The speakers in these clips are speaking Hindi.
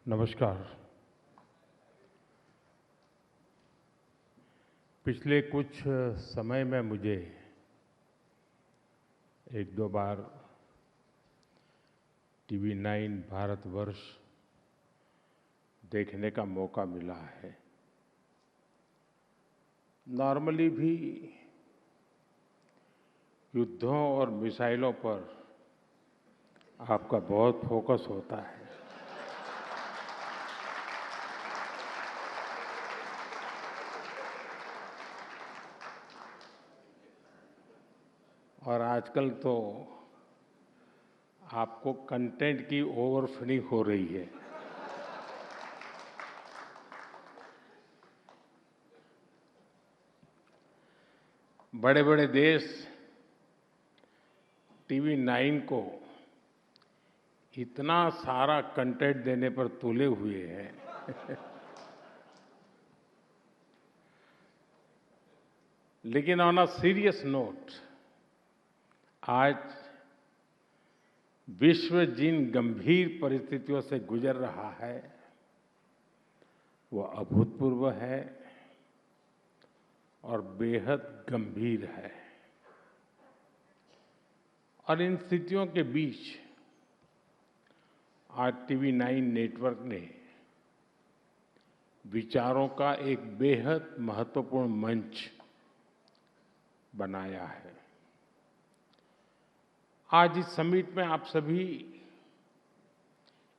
नमस्कार। पिछले कुछ समय में मुझे एक दो बार टीवी 9 भारतवर्ष देखने का मौका मिला है। नॉर्मली भी युद्धों और मिसाइलों पर आपका बहुत फोकस होता है। और आजकल तो आपको कंटेंट की ओवरफीडिंग हो रही है। बड़े बड़े देश टीवी 9 को इतना सारा कंटेंट देने पर तुले हुए हैं लेकिन ऑन अ सीरियस नोट, आज विश्व जिन गंभीर परिस्थितियों से गुजर रहा है वो अभूतपूर्व है और बेहद गंभीर है। और इन स्थितियों के बीच आज टीवी 9 नेटवर्क ने विचारों का एक बेहद महत्वपूर्ण मंच बनाया है। आज इस समिट में आप सभी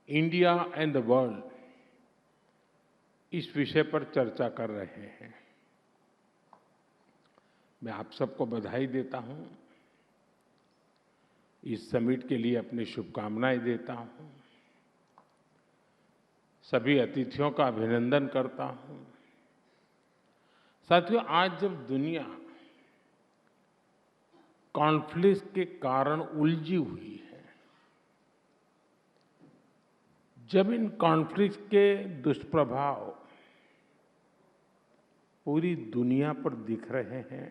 इंडिया एंड द वर्ल्ड इस विषय पर चर्चा कर रहे हैं। मैं आप सबको बधाई देता हूं, इस समिट के लिए अपनी शुभकामनाएं देता हूं, सभी अतिथियों का अभिनंदन करता हूं। साथियों, आज जब दुनिया कॉन्फ्लिक्ट के कारण उलझी हुई है, जब इन कॉन्फ्लिक्ट के दुष्प्रभाव पूरी दुनिया पर दिख रहे हैं,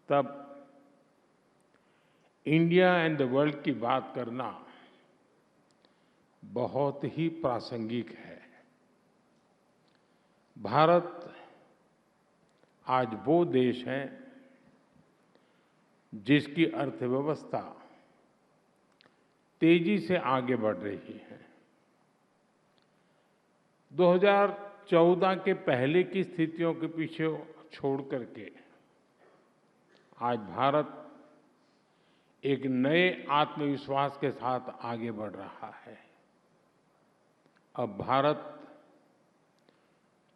तब इंडिया एंड द वर्ल्ड की बात करना बहुत ही प्रासंगिक है। भारत आज वो देश है जिसकी अर्थव्यवस्था तेजी से आगे बढ़ रही है। 2014 के पहले की स्थितियों के पीछे छोड़ करके आज भारत एक नए आत्मविश्वास के साथ आगे बढ़ रहा है। अब भारत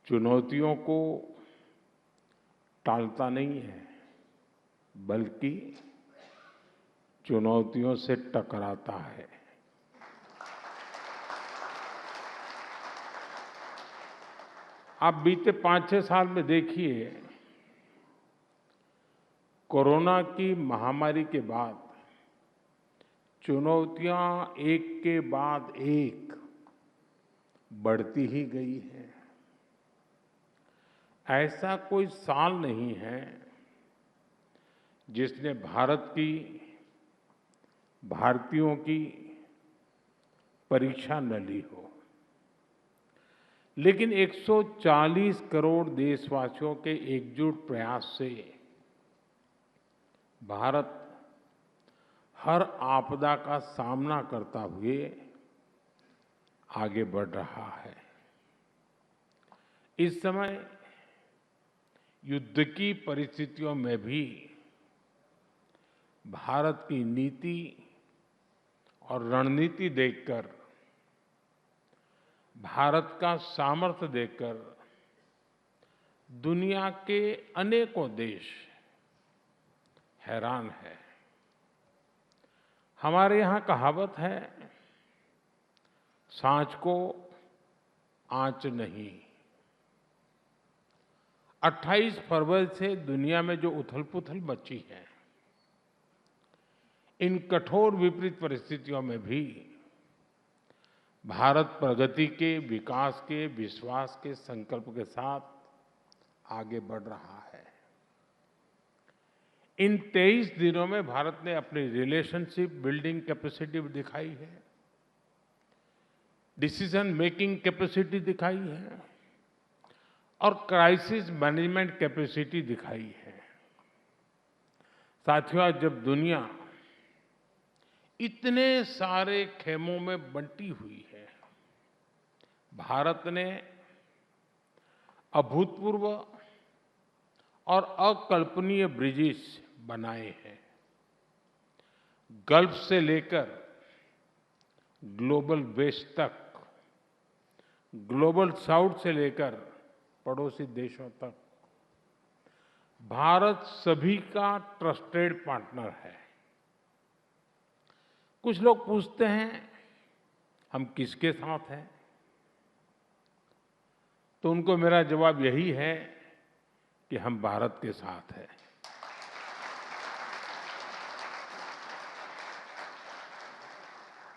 चुनौतियों को टालता नहीं है, बल्कि चुनौतियों से टकराता है। आप बीते 5-6 साल में देखिए, कोरोना की महामारी के बाद चुनौतियां एक के बाद एक बढ़ती ही गई है। ऐसा कोई साल नहीं है जिसने भारतीयों की परीक्षा न ली हो। लेकिन 140 करोड़ देशवासियों के एकजुट प्रयास से भारत हर आपदा का सामना करता हुए आगे बढ़ रहा है। इस समय युद्ध की परिस्थितियों में भी भारत की नीति और रणनीति देखकर, भारत का सामर्थ्य देखकर दुनिया के अनेकों देश हैरान है। हमारे यहाँ कहावत है, सांच को आंच नहीं। 28 फरवरी से दुनिया में जो उथल-पुथल मची है, इन कठोर विपरीत परिस्थितियों में भी भारत प्रगति के, विकास के, विश्वास के संकल्प के साथ आगे बढ़ रहा है। इन 23 दिनों में भारत ने अपनी रिलेशनशिप बिल्डिंग कैपेसिटी दिखाई है। डिसीजन मेकिंग कैपेसिटी दिखाई है और क्राइसिस मैनेजमेंट कैपेसिटी दिखाई है। साथियों, आज जब दुनिया इतने सारे खेमों में बंटी हुई है, भारत ने अभूतपूर्व और अकल्पनीय ब्रिजेस बनाए हैं। गल्फ से लेकर ग्लोबल वेस्ट तक, ग्लोबल साउथ से लेकर पड़ोसी देशों तक, भारत सभी का ट्रस्टेड पार्टनर है। कुछ लोग पूछते हैं हम किसके साथ हैं, तो उनको मेरा जवाब यही है कि हम भारत के साथ हैं।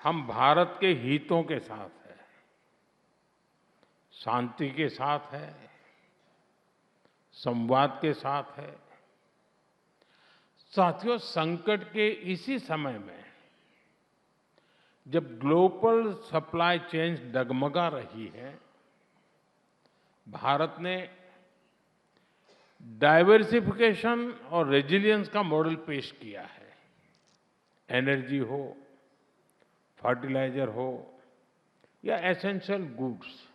हम भारत के हितों के साथ हैं, शांति के साथ है, संवाद के साथ है। साथियों, संकट के इसी समय में जब ग्लोबल सप्लाई चेन डगमगा रही है, भारत ने डाइवर्सिफिकेशन और रेजिलियंस का मॉडल पेश किया है। एनर्जी हो, फर्टिलाइजर हो या एसेंशियल गुड्स,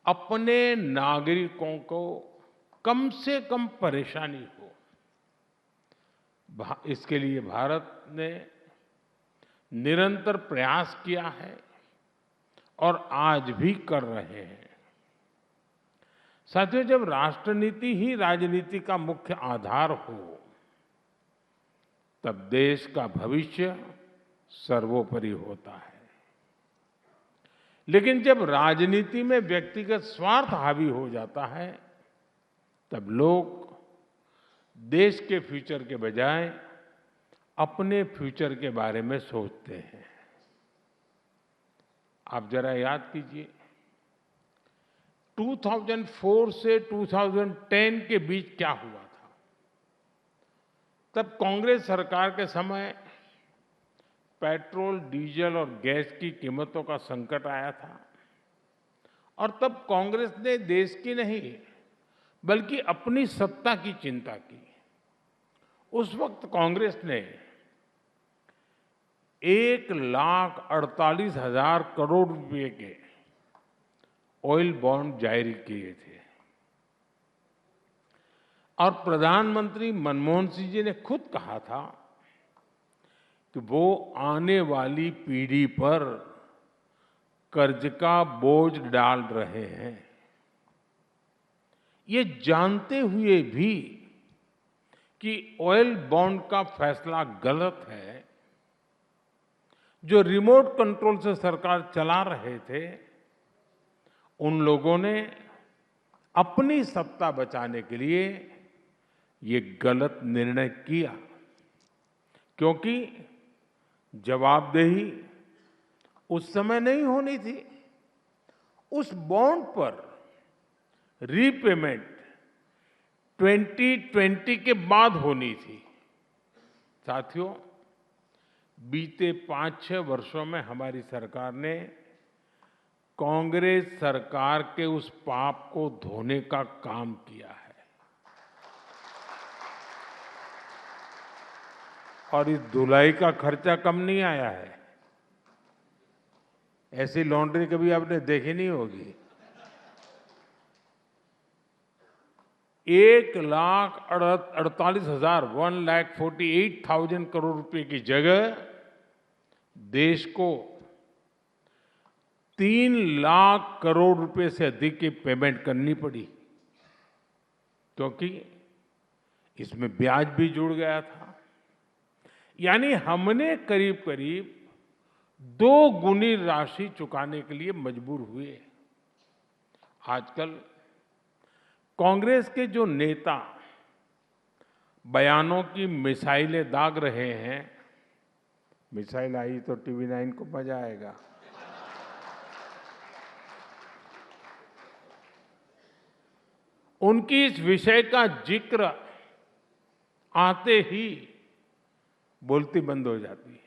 अपने नागरिकों को कम से कम परेशानी हो, इसके लिए भारत ने निरंतर प्रयास किया है और आज भी कर रहे हैं। साथियों, जब राष्ट्रनीति ही राजनीति का मुख्य आधार हो, तब देश का भविष्य सर्वोपरि होता है। लेकिन जब राजनीति में व्यक्तिगत स्वार्थ हावी हो जाता है, तब लोग देश के फ्यूचर के बजाय अपने फ्यूचर के बारे में सोचते हैं। आप जरा याद कीजिए, 2004 से 2010 के बीच क्या हुआ था। तब कांग्रेस सरकार के समय पेट्रोल, डीजल और गैस की कीमतों का संकट आया था और तब कांग्रेस ने देश की नहीं बल्कि अपनी सत्ता की चिंता की। उस वक्त कांग्रेस ने 1,48,000 करोड़ रुपए के ऑयल बॉन्ड जारी किए थे और प्रधानमंत्री मनमोहन सिंह जी ने खुद कहा था कि वो आने वाली पीढ़ी पर कर्ज का बोझ डाल रहे हैं। ये जानते हुए भी कि ऑयल बॉन्ड का फैसला गलत है, जो रिमोट कंट्रोल से सरकार चला रहे थे, उन लोगों ने अपनी सत्ता बचाने के लिए ये गलत निर्णय किया, क्योंकि जवाबदेही उस समय नहीं होनी थी। उस बॉन्ड पर रीपेमेंट 2020 के बाद होनी थी। साथियों, बीते 5-6 वर्षों में हमारी सरकार ने कांग्रेस सरकार के उस पाप को धोने का काम किया है और इस धुलाई का खर्चा कम नहीं आया है। ऐसी लॉन्ड्री कभी आपने देखी नहीं होगी। 1,48,000 करोड़ रुपए की जगह देश को 3 लाख करोड़ रुपए से अधिक की पेमेंट करनी पड़ी, क्योंकि इसमें ब्याज भी जुड़ गया था। यानी हमने करीब करीब 2 गुनी राशि चुकाने के लिए मजबूर हुए। आजकल कांग्रेस के जो नेता बयानों की मिसाइलें दाग रहे हैं, मिसाइल आई तो टीवी 9 को मजा आएगा। उनकी इस विषय का जिक्र आते ही बोलती बंद हो जाती है।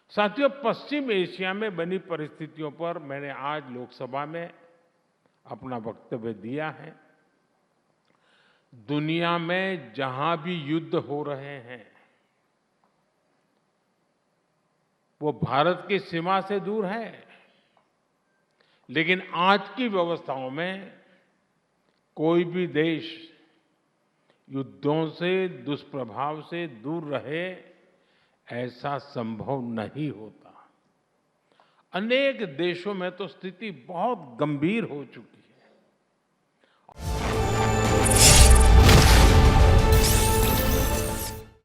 साथियों, पश्चिम एशिया में बनी परिस्थितियों पर मैंने आज लोकसभा में अपना वक्तव्य दिया है। दुनिया में जहां भी युद्ध हो रहे हैं, वो भारत की सीमा से दूर है, लेकिन आज की व्यवस्थाओं में कोई भी देश युद्धों से, दुष्प्रभाव से दूर रहे, ऐसा संभव नहीं होता। अनेक देशों में तो स्थिति बहुत गंभीर हो चुकी है।